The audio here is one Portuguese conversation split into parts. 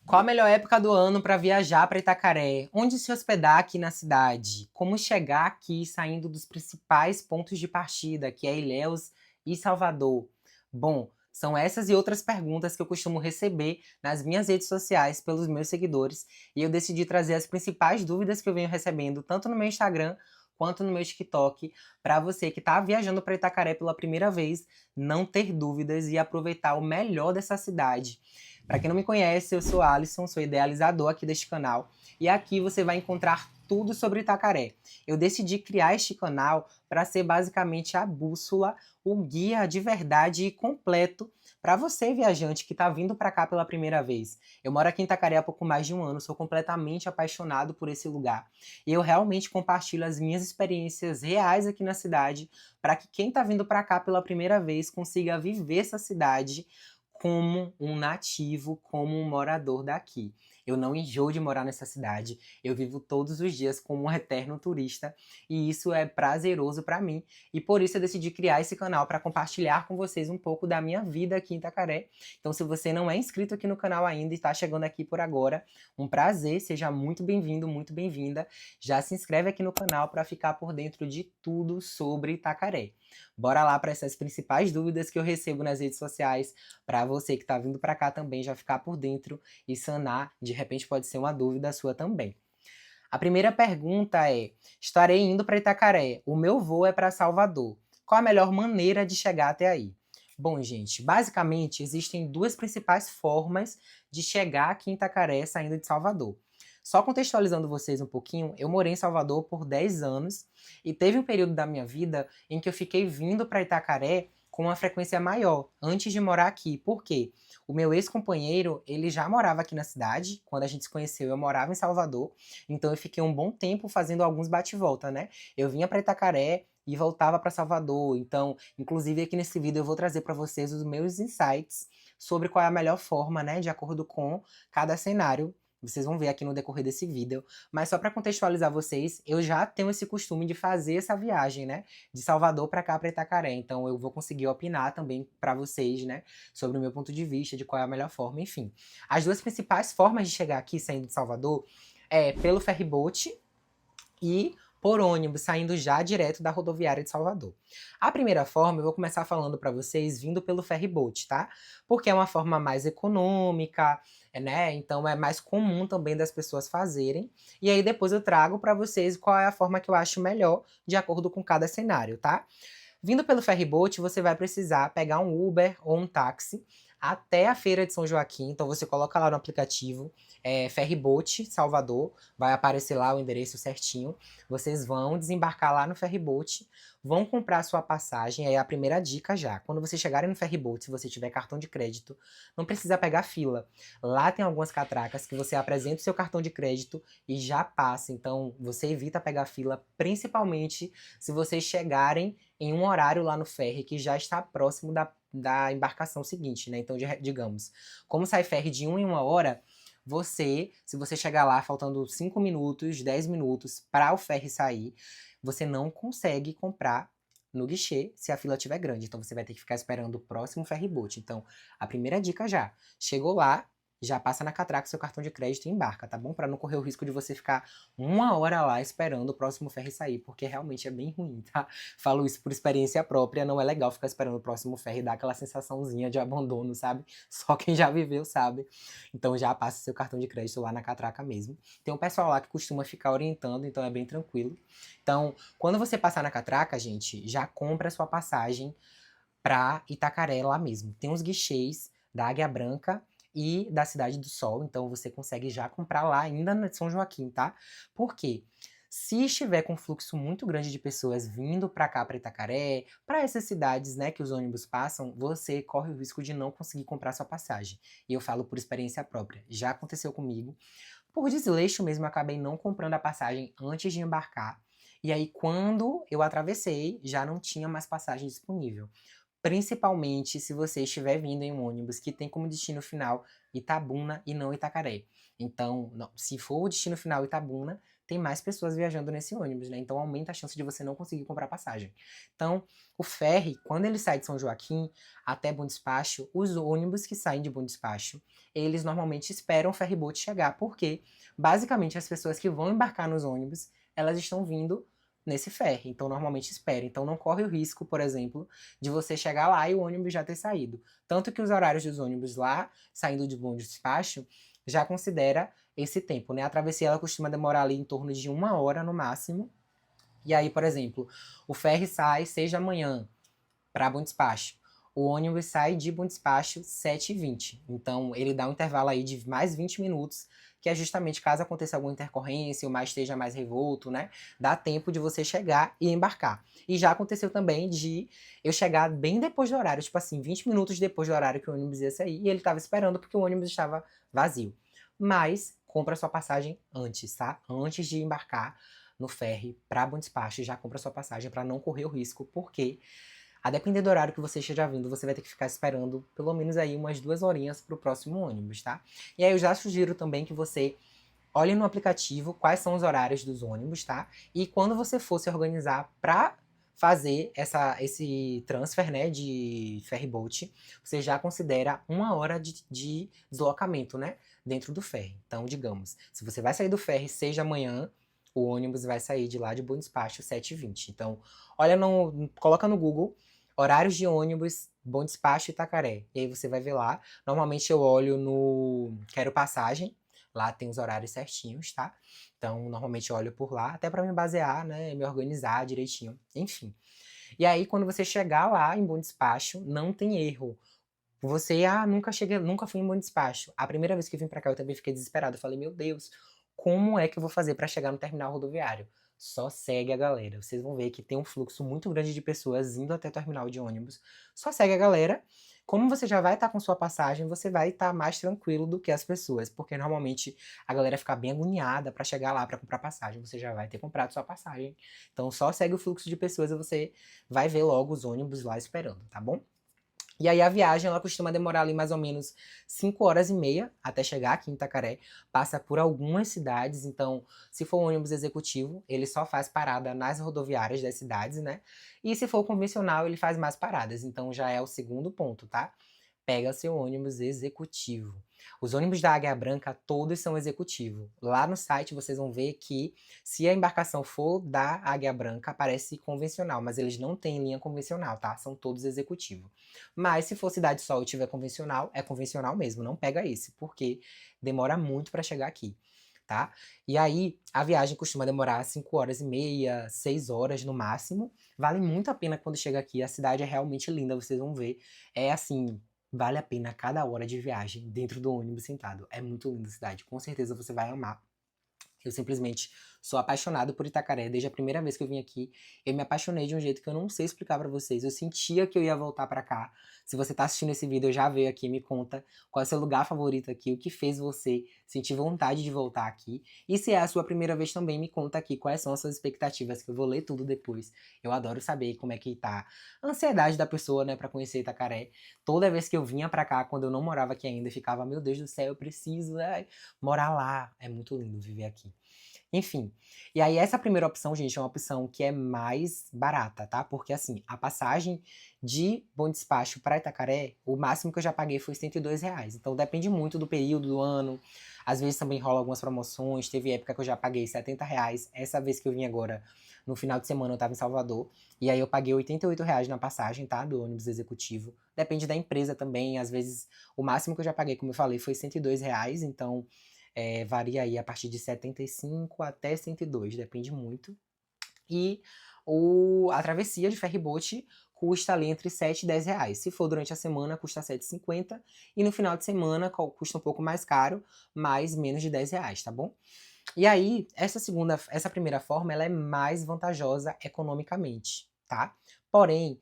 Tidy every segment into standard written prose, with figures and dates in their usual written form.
Qual a melhor época do ano para viajar para Itacaré? Onde se hospedar aqui na cidade? Como chegar aqui saindo dos principais pontos de partida, que é Ilhéus e Salvador? Bom, são essas e outras perguntas que eu costumo receber nas minhas redes sociais pelos meus seguidores, e eu decidi trazer as principais dúvidas que eu venho recebendo tanto no meu Instagram quanto no meu TikTok, para você que está viajando para Itacaré pela primeira vez, não ter dúvidas e aproveitar o melhor dessa cidade. Para quem não me conhece, eu sou Alisson, sou idealizador aqui deste canal, e aqui você vai encontrar tudo sobre Itacaré. Eu decidi criar este canal para ser basicamente a bússola, o guia de verdade e completo para você, viajante, que está vindo para cá pela primeira vez. Eu moro aqui em Itacaré há pouco mais de um ano, sou completamente apaixonado por esse lugar. E eu realmente compartilho as minhas experiências reais aqui na cidade, para que quem está vindo para cá pela primeira vez consiga viver essa cidade como um nativo, como um morador daqui. Eu não enjoo de morar nessa cidade, eu vivo todos os dias como um eterno turista, e isso é prazeroso para mim, e por isso eu decidi criar esse canal para compartilhar com vocês um pouco da minha vida aqui em Itacaré. Então, se você não é inscrito aqui no canal ainda e está chegando aqui por agora, um prazer, seja muito bem-vindo, muito bem-vinda. Já se inscreve aqui no canal para ficar por dentro de tudo sobre Itacaré. Bora lá para essas principais dúvidas que eu recebo nas redes sociais, para você que está vindo para cá também já ficar por dentro e sanar, de repente pode ser uma dúvida sua também. A primeira pergunta é: estarei indo para Itacaré, o meu voo é para Salvador. Qual a melhor maneira de chegar até aí? Bom, gente, basicamente existem duas principais formas de chegar aqui em Itacaré saindo de Salvador. Só contextualizando vocês um pouquinho, eu morei em Salvador por 10 anos e teve um período da minha vida em que eu fiquei vindo para Itacaré com uma frequência maior, antes de morar aqui. Por quê? O meu ex-companheiro, ele já morava aqui na cidade, quando a gente se conheceu eu morava em Salvador, então eu fiquei um bom tempo fazendo alguns bate-volta, né? Eu vinha para Itacaré e voltava para Salvador. Então, inclusive aqui nesse vídeo eu vou trazer para vocês os meus insights sobre qual é a melhor forma, né, de acordo com cada cenário. Vocês vão ver aqui no decorrer desse vídeo. Mas só para contextualizar vocês, eu já tenho esse costume de fazer essa viagem, né? De Salvador para cá, para Itacaré. Então eu vou conseguir opinar também para vocês, né? Sobre o meu ponto de vista, de qual é a melhor forma, enfim. As duas principais formas de chegar aqui saindo de Salvador é pelo ferryboat e por ônibus, saindo já direto da rodoviária de Salvador. A primeira forma, eu vou começar falando para vocês vindo pelo ferryboat, tá? Porque é uma forma mais econômica, né? Então é mais comum também das pessoas fazerem. E aí depois eu trago para vocês qual é a forma que eu acho melhor, de acordo com cada cenário, tá? Vindo pelo ferryboat, você vai precisar pegar um Uber ou um táxi até a Feira de São Joaquim. Então você coloca lá no aplicativo Ferryboat Salvador, vai aparecer lá o endereço certinho. Vocês vão desembarcar lá no ferryboat, vão comprar sua passagem. Aí é a primeira dica já. Quando vocês chegarem no ferryboat, se você tiver cartão de crédito, não precisa pegar fila. Lá tem algumas catracas que você apresenta o seu cartão de crédito e já passa. Então você evita pegar fila, principalmente se vocês chegarem em um horário lá no ferry que já está próximo da embarcação seguinte, né? Então, digamos, como sai ferry de 1 em 1 hora, se você chegar lá faltando 5 minutos, 10 minutos para o ferry sair, você não consegue comprar no guichê se a fila estiver grande. Então, você vai ter que ficar esperando o próximo ferryboat. Então, a primeira dica já. Chegou lá, já passa na catraca seu cartão de crédito e embarca, tá bom? Para não correr o risco de você ficar 1 hora lá esperando o próximo ferry sair, porque realmente é bem ruim, tá? Falo isso por experiência própria, não é legal ficar esperando o próximo ferry, dar aquela sensaçãozinha de abandono, sabe? Só quem já viveu sabe. Então já passa seu cartão de crédito lá na catraca mesmo. Tem um pessoal lá que costuma ficar orientando, então é bem tranquilo. Então, quando você passar na catraca, gente, já compra a sua passagem pra Itacaré lá mesmo. Tem uns guichês da Águia Branca e da Cidade do Sol, então você consegue já comprar lá ainda no São Joaquim, tá? Por quê? Se estiver com um fluxo muito grande de pessoas vindo para cá, para Itacaré, para essas cidades, né, que os ônibus passam, você corre o risco de não conseguir comprar sua passagem. E eu falo por experiência própria. Já aconteceu comigo. Por desleixo mesmo, eu acabei não comprando a passagem antes de embarcar. E aí, quando eu atravessei, já não tinha mais passagem disponível. Principalmente se você estiver vindo em um ônibus que tem como destino final Itabuna e não Itacaré. Então, se for o destino final Itabuna, tem mais pessoas viajando nesse ônibus, né? Então aumenta a chance de você não conseguir comprar passagem. Então, o ferry, quando ele sai de São Joaquim até Bom Despacho, os ônibus que saem de Bom Despacho, eles normalmente esperam o ferryboat chegar, porque basicamente as pessoas que vão embarcar nos ônibus, elas estão vindo nesse ferry, então normalmente espera. Então não corre o risco, por exemplo, de você chegar lá e o ônibus já ter saído. Tanto que os horários dos ônibus lá, saindo de Bom Despacho, já considera esse tempo, né? A travessia ela costuma demorar ali em torno de 1 hora no máximo. E aí, por exemplo, o ferry sai 6 da manhã para Bom Despacho. O ônibus sai de Bom Despacho 7h20. Então, ele dá um intervalo aí de mais 20 minutos, que é justamente caso aconteça alguma intercorrência, o mar esteja mais revolto, né? Dá tempo de você chegar e embarcar. E já aconteceu também de eu chegar bem depois do horário, tipo assim, 20 minutos depois do horário que o ônibus ia sair, e ele estava esperando porque o ônibus estava vazio. Mas, compra sua passagem antes, tá? Antes de embarcar no ferry para Bom Despacho, já compra sua passagem para não correr o risco, porque a depender do horário que você esteja vindo, você vai ter que ficar esperando pelo menos aí umas 2 horinhas pro próximo ônibus, tá? E aí eu já sugiro também que você olhe no aplicativo quais são os horários dos ônibus, tá? E quando você for se organizar para fazer esse transfer, né, de ferryboat, você já considera 1 hora de deslocamento, né, dentro do ferry. Então, digamos, se você vai sair do ferry 6 da manhã, o ônibus vai sair de lá de Bom Despacho 7h20. Então, coloca no Google horários de ônibus Bom Despacho e Itacaré. E aí você vai ver lá. Normalmente eu olho no Quero Passagem. Lá tem os horários certinhos, tá? Então, normalmente eu olho por lá, até para me basear, né? Me organizar direitinho. Enfim. E aí, quando você chegar lá em Bom Despacho, não tem erro. Você, nunca cheguei, nunca fui em Bom Despacho. A primeira vez que eu vim pra cá, eu também fiquei desesperado. Eu falei, meu Deus, como é que eu vou fazer pra chegar no terminal rodoviário? Só segue a galera. Vocês vão ver que tem um fluxo muito grande de pessoas indo até o terminal de ônibus. Só segue a galera. Como você já vai estar com sua passagem, você vai estar mais tranquilo do que as pessoas, porque normalmente a galera fica bem agoniada pra chegar lá pra comprar passagem. Você já vai ter comprado sua passagem. Então só segue o fluxo de pessoas e você vai ver logo os ônibus lá esperando, tá bom? E aí a viagem, ela costuma demorar ali mais ou menos 5 horas e meia até chegar aqui em Itacaré. Passa por algumas cidades, então se for um ônibus executivo, ele só faz parada nas rodoviárias das cidades, né? E se for convencional, ele faz mais paradas, então já é o segundo ponto, tá? Pega seu ônibus executivo. Os ônibus da Águia Branca todos são executivo. Lá no site vocês vão ver que se a embarcação for da Águia Branca, aparece convencional, mas eles não têm linha convencional, tá? São todos executivo. Mas se for Cidade Sol e tiver convencional, é convencional mesmo, não pega esse, porque demora muito para chegar aqui, tá? E aí, a viagem costuma demorar 5 horas e meia, 6 horas no máximo. Vale muito a pena quando chega aqui, a cidade é realmente linda, vocês vão ver. É assim, vale a pena cada hora de viagem dentro do ônibus sentado. É muito linda a cidade, com certeza você vai amar. Eu simplesmente sou apaixonado por Itacaré. Desde a primeira vez que eu vim aqui, eu me apaixonei de um jeito que eu não sei explicar pra vocês. Eu sentia que eu ia voltar pra cá. Se você tá assistindo esse vídeo, já veio aqui, me conta qual é o seu lugar favorito aqui, o que fez você sentir vontade de voltar aqui. E se é a sua primeira vez também, me conta aqui quais são as suas expectativas, que eu vou ler tudo depois. Eu adoro saber como é que tá a ansiedade da pessoa, né, pra conhecer Itacaré. Toda vez que eu vinha pra cá, quando eu não morava aqui ainda, eu ficava, meu Deus do céu, eu preciso, morar lá. É muito lindo viver aqui. Enfim, e aí essa primeira opção, gente, é uma opção que é mais barata, tá? Porque assim, a passagem de Bom Despacho para Itacaré, o máximo que eu já paguei foi R$ 102. Então depende muito do período do ano. Às vezes também rola algumas promoções. Teve época que eu já paguei R$ 70. Essa vez que eu vim agora, no final de semana, eu tava em Salvador. E aí eu paguei R$ 88 na passagem, tá? Do ônibus executivo. Depende da empresa também. Às vezes, o máximo que eu já paguei, como eu falei, foi R$ 102. Então, varia aí a partir de 75 até 102, depende muito. E a travessia de ferryboat custa ali entre 7 e 10 reais. Se for durante a semana, custa 7,50. E no final de semana, custa um pouco mais caro, mas menos de 10 reais, tá bom? E aí, essa primeira forma, ela é mais vantajosa economicamente, tá? Porém,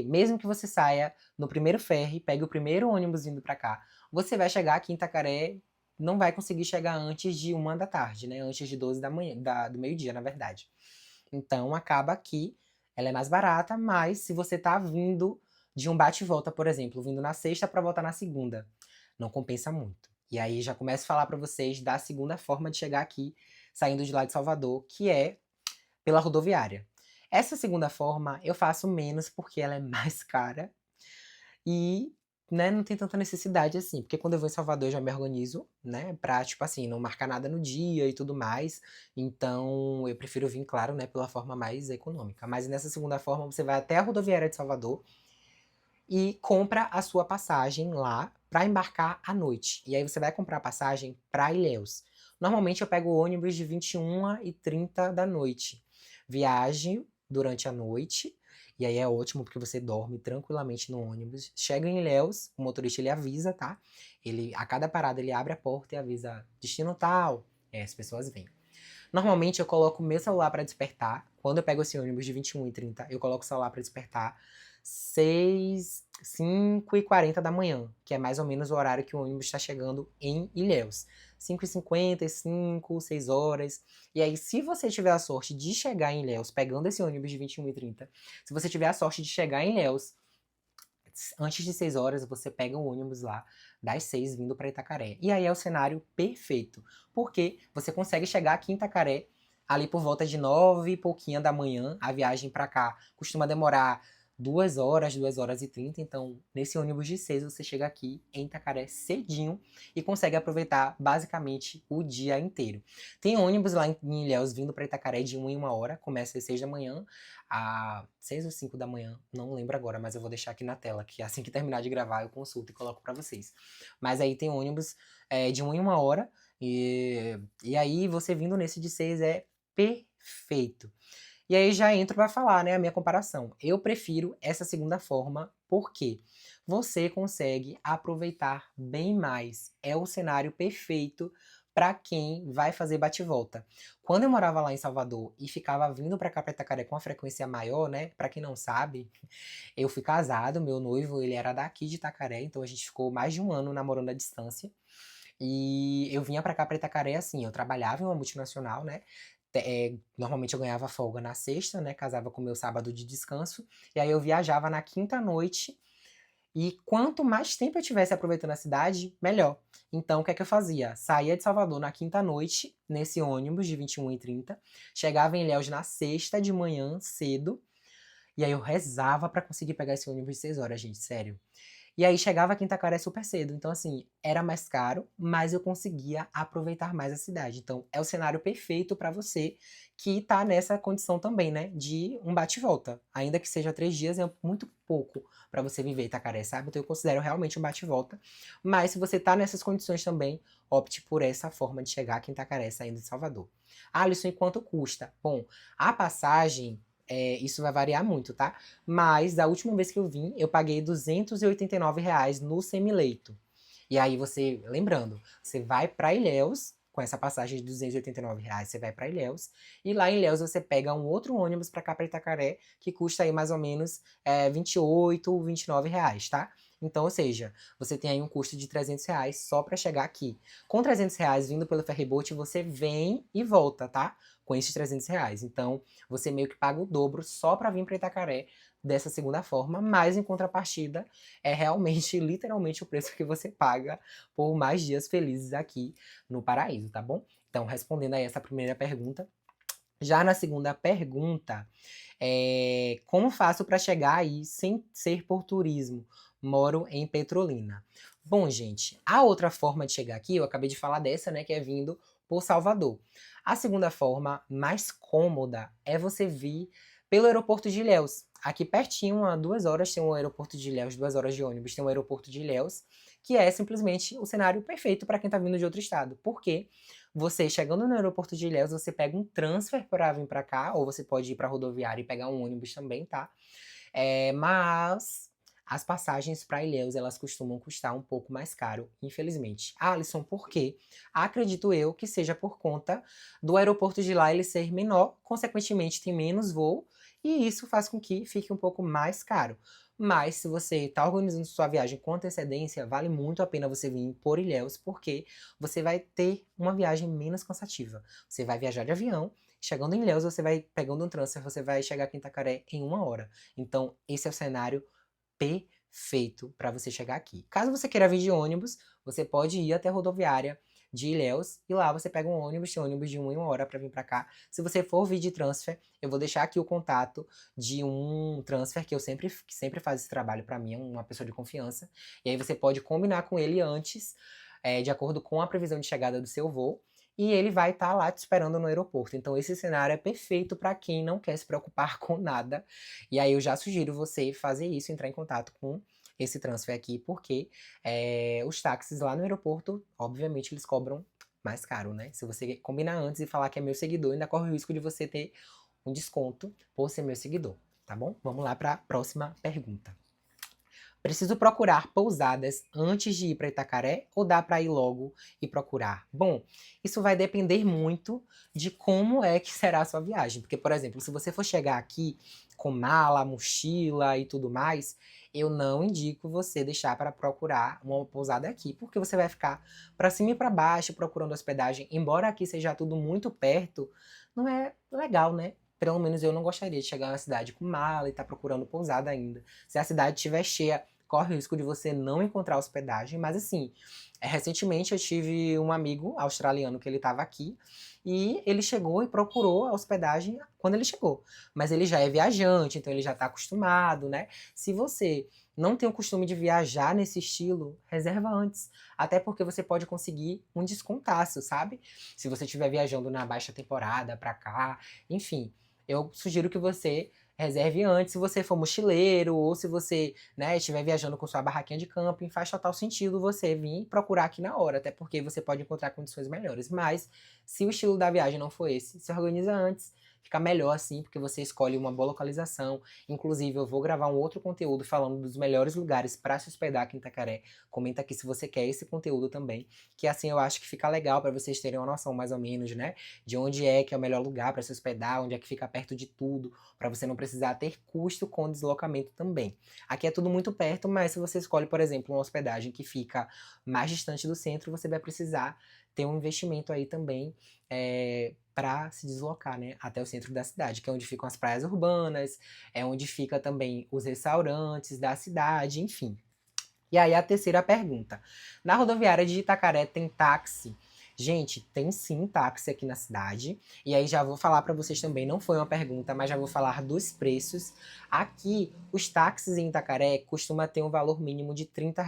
mesmo que você saia no primeiro ferry, pegue o primeiro ônibus vindo pra cá, você vai chegar aqui em Itacaré, não vai conseguir chegar antes de 1 da tarde, né? Antes de 12 da manhã, do meio-dia, na verdade. Então, acaba que ela é mais barata, mas se você tá vindo de um bate e volta, por exemplo, vindo na sexta para voltar na segunda, não compensa muito. E aí já começo a falar para vocês da segunda forma de chegar aqui saindo de lá de Salvador, que é pela rodoviária. Essa segunda forma eu faço menos porque ela é mais cara e, né, não tem tanta necessidade assim, porque quando eu vou em Salvador eu já me organizo, né, pra, tipo assim, não marcar nada no dia e tudo mais. Então eu prefiro vir, claro, né, pela forma mais econômica. Mas nessa segunda forma você vai até a rodoviária de Salvador e compra a sua passagem lá para embarcar à noite. E aí você vai comprar a passagem para Ilhéus. Normalmente eu pego o ônibus de 21h30 da noite. Viagem durante a noite. E aí é ótimo porque você dorme tranquilamente no ônibus. Chega em Ilhéus, o motorista ele avisa, tá? Ele, a cada parada ele abre a porta e avisa destino tal. As pessoas vêm. Normalmente eu coloco o meu celular para despertar. Quando eu pego esse ônibus de 21h30, eu coloco o celular para despertar 5h40 da manhã, que é mais ou menos o horário que o ônibus está chegando em Ilhéus. 5h55, 6 horas. E aí, se você tiver a sorte de chegar em Ilhéus pegando esse ônibus de 21h30, se você tiver a sorte de chegar em Ilhéus antes de 6 horas, você pega o ônibus lá das 6 vindo para Itacaré. E aí é o cenário perfeito, porque você consegue chegar aqui em Itacaré ali por volta de 9 e pouquinho da manhã. A viagem para cá costuma demorar 2 horas, 2 horas e 30. Então, nesse ônibus de 6, você chega aqui em Itacaré cedinho e consegue aproveitar basicamente o dia inteiro. Tem ônibus lá em Ilhéus vindo para Itacaré de 1 em 1 hora, começa às 6 da manhã a 6 ou 5 da manhã, não lembro agora, mas eu vou deixar aqui na tela, que assim que terminar de gravar eu consulto e coloco pra vocês. Mas aí tem ônibus de 1 em 1 hora, e aí você vindo nesse de 6 é perfeito. E aí já entro pra falar, né, a minha comparação. Eu prefiro essa segunda forma, porque você consegue aproveitar bem mais. É o cenário perfeito para quem vai fazer bate-volta. Quando eu morava lá em Salvador e ficava vindo pra cá pra Itacaré com uma frequência maior, né? Pra quem não sabe, eu fui casado, meu noivo, ele era daqui de Itacaré, então a gente ficou mais de um ano namorando à distância. E eu vinha pra cá pra Itacaré assim, eu trabalhava em uma multinacional, né? Normalmente eu ganhava folga na sexta, né? Casava com o meu sábado de descanso. E aí eu viajava na quinta noite e quanto mais tempo eu tivesse aproveitando a cidade, melhor. Então, o que é que eu fazia? Saía de Salvador na quinta noite, nesse ônibus de 21h30, chegava em Ilhéus na sexta de manhã, cedo, e aí eu rezava pra conseguir pegar esse ônibus de 6 horas, gente, sério. E aí chegava aqui em Itacaré super cedo, então assim, era mais caro, mas eu conseguia aproveitar mais a cidade. Então é o cenário perfeito para você que tá nessa condição também, né, de um bate e volta. Ainda que seja 3 dias, é muito pouco para você viver Itacaré, sabe? Então eu considero realmente um bate e volta. Mas se você tá nessas condições também, opte por essa forma de chegar aqui em Itacaré saindo de Salvador. Alisson, e quanto custa? Bom, a passagem, isso vai variar muito, tá? Mas da última vez que eu vim, eu paguei R$ 289 no semileito. E aí você, lembrando, você vai para Ilhéus, com essa passagem de R$ 289, você vai para Ilhéus, e lá em Ilhéus você pega um outro ônibus para cá para Itacaré, que custa aí mais ou menos R$ 28, R$ 29, tá? Então, ou seja, você tem aí um custo de R$ 300 só para chegar aqui. Com R$ 300 vindo pelo ferryboat, você vem e volta, tá? Com esses R$ 300. Então, você meio que paga o dobro só para vir para Itacaré dessa segunda forma, mas em contrapartida é realmente, literalmente, o preço que você paga por mais dias felizes aqui no paraíso, tá bom? Então, respondendo aí essa primeira pergunta. Já na segunda pergunta, como faço para chegar aí sem ser por turismo? Moro em Petrolina. Bom, gente, a outra forma de chegar aqui, eu acabei de falar dessa, né, que é vindo por Salvador. A segunda forma, mais cômoda, é você vir pelo aeroporto de Ilhéus. Aqui pertinho, a 2 horas, tem o aeroporto de Ilhéus, 2 horas de ônibus, tem o aeroporto de Ilhéus, que é simplesmente o cenário perfeito para quem está vindo de outro estado. Por quê? Você chegando no aeroporto de Ilhéus, você pega um transfer para vir para cá, ou você pode ir para a rodoviária e pegar um ônibus também, tá? Mas as passagens para Ilhéus, elas costumam custar um pouco mais caro, infelizmente. Alisson, por quê? Acredito eu que seja por conta do aeroporto de lá ele ser menor, consequentemente tem menos voo, e isso faz com que fique um pouco mais caro. Mas se você está organizando sua viagem com antecedência, vale muito a pena você vir por Ilhéus, porque você vai ter uma viagem menos cansativa. Você vai viajar de avião, chegando em Ilhéus, você vai pegando um transfer, você vai chegar aqui em Itacaré em 1 hora. Então, esse é o cenário perfeito para você chegar aqui. Caso você queira vir de ônibus, você pode ir até a rodoviária, de Ilhéus, e lá você pega um ônibus, tem ônibus de 1 em 1 hora pra vir pra cá. Se você for vir de transfer, eu vou deixar aqui o contato de um transfer que sempre faz esse trabalho pra mim, é uma pessoa de confiança. E aí você pode combinar com ele antes, de acordo com a previsão de chegada do seu voo, e ele vai estar lá te esperando no aeroporto. Então esse cenário é perfeito para quem não quer se preocupar com nada. E aí eu já sugiro você fazer isso, entrar em contato com esse transfer aqui, porque os táxis lá no aeroporto, obviamente, eles cobram mais caro, né? Se você combinar antes e falar que é meu seguidor, ainda corre o risco de você ter um desconto por ser meu seguidor, tá bom? Vamos lá para a próxima pergunta. Preciso procurar pousadas antes de ir para Itacaré ou dá para ir logo e procurar? Bom, isso vai depender muito de como é que será a sua viagem. Porque, por exemplo, se você for chegar aqui com mala, mochila e tudo mais, eu não indico você deixar para procurar uma pousada aqui, porque você vai ficar para cima e para baixo procurando hospedagem. Embora aqui seja tudo muito perto, não é legal, né? Pelo menos eu não gostaria de chegar na cidade com mala e estar procurando pousada ainda. Se a cidade estiver cheia, corre o risco de você não encontrar hospedagem, mas assim, recentemente eu tive um amigo australiano que ele estava aqui e ele chegou e procurou a hospedagem quando ele chegou. Mas ele já é viajante, então ele já está acostumado, né? Se você não tem o costume de viajar nesse estilo, reserva antes. Até porque você pode conseguir um descontaço, sabe? Se você estiver viajando na baixa temporada pra cá, enfim. Eu sugiro que você reserve antes, se você for mochileiro ou se você, né, estiver viajando com sua barraquinha de camping, faz total sentido você vir procurar aqui na hora, até porque você pode encontrar condições melhores. Mas se o estilo da viagem não for esse, se organiza antes, fica melhor assim, porque você escolhe uma boa localização. Inclusive, eu vou gravar um outro conteúdo falando dos melhores lugares para se hospedar aqui em Itacaré. Comenta aqui se você quer esse conteúdo também, que assim eu acho que fica legal para vocês terem uma noção mais ou menos, né, de onde é que é o melhor lugar para se hospedar, onde é que fica perto de tudo, para você não precisar ter custo com deslocamento também. Aqui é tudo muito perto, mas se você escolhe, por exemplo, uma hospedagem que fica mais distante do centro, você vai precisar ter um investimento aí também para se deslocar, né, até o centro da cidade, que é onde ficam as praias urbanas, é onde fica também os restaurantes da cidade, enfim. E aí a terceira pergunta. Na rodoviária de Itacaré tem táxi? Gente, tem sim táxi aqui na cidade. E aí já vou falar para vocês também, não foi uma pergunta, mas já vou falar dos preços. Aqui, os táxis em Itacaré costuma ter um valor mínimo de R$ 30,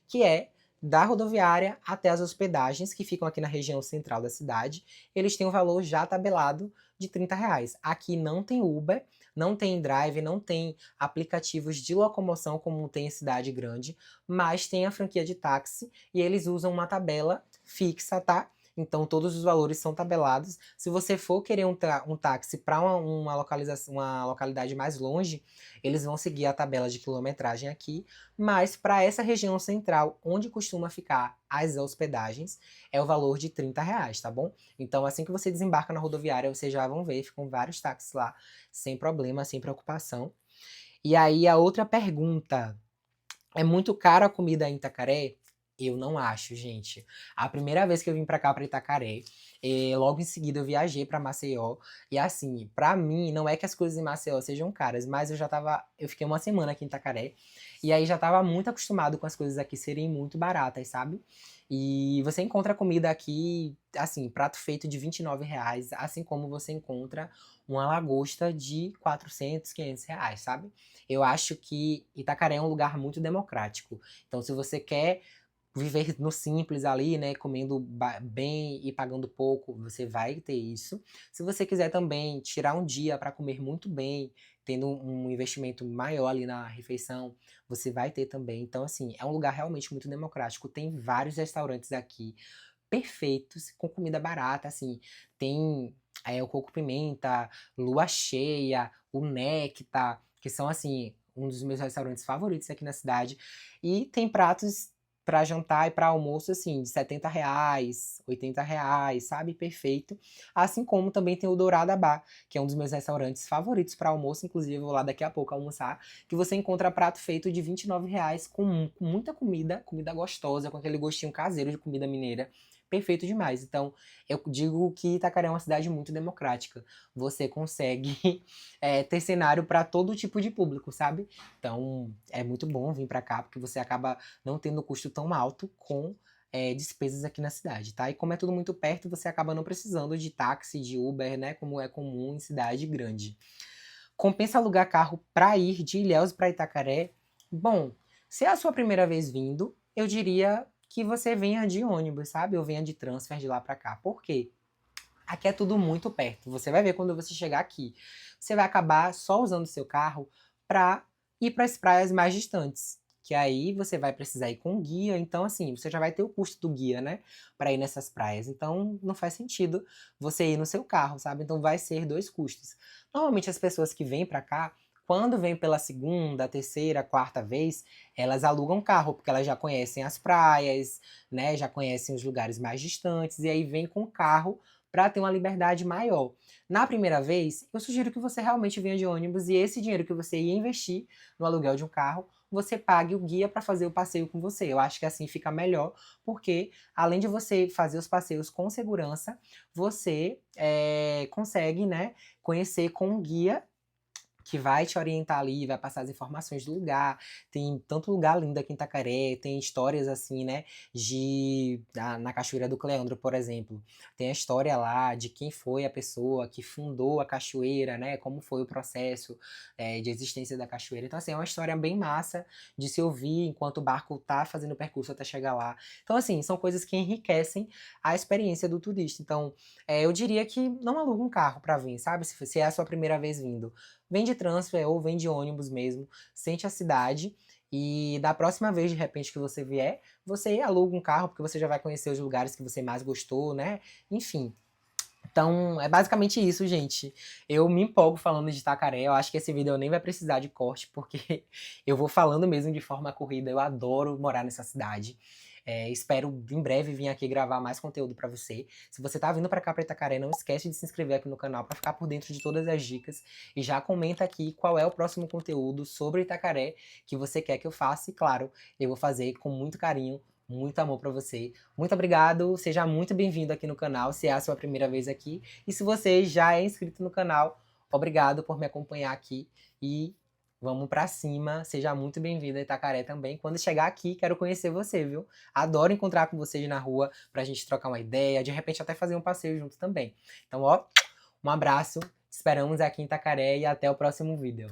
que é da rodoviária até as hospedagens, que ficam aqui na região central da cidade. Eles têm um valor já tabelado de R$ 30. Aqui não tem Uber, não tem Drive, não tem aplicativos de locomoção como tem em cidade grande, mas tem a franquia de táxi e eles usam uma tabela fixa, tá? Então todos os valores são tabelados. Se você for querer um táxi para uma localização, uma localidade mais longe, eles vão seguir a tabela de quilometragem aqui. Mas para essa região central, onde costuma ficar as hospedagens, é o valor de R$ 30, tá bom? Então assim que você desembarca na rodoviária, vocês já vão ver, ficam vários táxis lá, sem problema, sem preocupação. E aí a outra pergunta, é muito caro a comida em Itacaré? Eu não acho, gente. A primeira vez que eu vim pra cá, pra Itacaré, logo em seguida eu viajei pra Maceió. E assim, pra mim, não é que as coisas em Maceió sejam caras, mas eu fiquei uma semana aqui em Itacaré. E aí já tava muito acostumado com as coisas aqui serem muito baratas, sabe? E você encontra comida aqui, assim, prato feito de R$ 29, assim como você encontra uma lagosta de 400, R$ 500, sabe? Eu acho que Itacaré é um lugar muito democrático. Então, se você quer viver no simples ali, né, comendo bem e pagando pouco, você vai ter isso. Se você quiser também tirar um dia para comer muito bem, tendo um investimento maior ali na refeição, você vai ter também. Então, assim, é um lugar realmente muito democrático. Tem vários restaurantes aqui perfeitos, com comida barata, assim. Tem o Coco Pimenta, Lua Cheia, o Nectar, que são, assim, um dos meus restaurantes favoritos aqui na cidade. E tem pratos para jantar e para almoço, assim, de R$ 70, R$ 80, sabe? Perfeito. Assim como também tem o Dourada Bar, que é um dos meus restaurantes favoritos para almoço, inclusive eu vou lá daqui a pouco almoçar, que você encontra prato feito de R$ 29 com muita comida, comida gostosa, com aquele gostinho caseiro de comida mineira. Perfeito demais. Então, eu digo que Itacaré é uma cidade muito democrática. Você consegue ter cenário para todo tipo de público, sabe? Então, é muito bom vir para cá, porque você acaba não tendo custo tão alto com despesas aqui na cidade, tá? E como é tudo muito perto, você acaba não precisando de táxi, de Uber, né? Como é comum em cidade grande. Compensa alugar carro para ir de Ilhéus para Itacaré? Bom, se é a sua primeira vez vindo, eu diria que você venha de ônibus, sabe? Ou venha de transfer de lá para cá. Por quê? Aqui é tudo muito perto. Você vai ver quando você chegar aqui. Você vai acabar só usando o seu carro para ir para as praias mais distantes. Que aí você vai precisar ir com guia. Então, assim, você já vai ter o custo do guia, né? Para ir nessas praias. Então, não faz sentido você ir no seu carro, sabe? Então, vai ser dois custos. Normalmente, as pessoas que vêm para cá, quando vêm pela segunda, terceira, quarta vez, elas alugam carro, porque elas já conhecem as praias, né? Já conhecem os lugares mais distantes. E aí, vem com o carro para ter uma liberdade maior. Na primeira vez, eu sugiro que você realmente venha de ônibus e esse dinheiro que você ia investir no aluguel de um carro, você pague o guia para fazer o passeio com você. Eu acho que assim fica melhor, porque além de você fazer os passeios com segurança, você consegue, né, conhecer com um guia que vai te orientar ali, vai passar as informações do lugar. Tem tanto lugar lindo aqui em Itacaré, tem histórias assim, né, na Cachoeira do Cleandro, por exemplo. Tem a história lá de quem foi a pessoa que fundou a cachoeira, né, como foi o processo de existência da cachoeira. Então, assim, é uma história bem massa de se ouvir enquanto o barco tá fazendo o percurso até chegar lá. Então, assim, são coisas que enriquecem a experiência do turista. Então, eu diria que não aluga um carro para vir, sabe? Se é a sua primeira vez vindo, vem de transfer ou vem de ônibus mesmo, sente a cidade e da próxima vez, de repente, que você vier, você aluga um carro, porque você já vai conhecer os lugares que você mais gostou, né? Enfim. Então, é basicamente isso, gente. Eu me empolgo falando de Itacaré. Eu acho que esse vídeo eu nem vai precisar de corte, porque eu vou falando mesmo de forma corrida. Eu adoro morar nessa cidade. Espero em breve vir aqui gravar mais conteúdo pra você. Se você tá vindo pra cá pra Itacaré, não esquece de se inscrever aqui no canal pra ficar por dentro de todas as dicas. E já comenta aqui qual é o próximo conteúdo sobre Itacaré que você quer que eu faça. E claro, eu vou fazer com muito carinho, muito amor pra você. Muito obrigado, seja muito bem-vindo aqui no canal, se é a sua primeira vez aqui. E se você já é inscrito no canal, obrigado por me acompanhar aqui. E vamos pra cima, seja muito bem-vindo a Itacaré também. Quando chegar aqui, quero conhecer você, viu? Adoro encontrar com vocês na rua pra gente trocar uma ideia, de repente até fazer um passeio junto também. Então, ó, um abraço, esperamos aqui em Itacaré e até o próximo vídeo.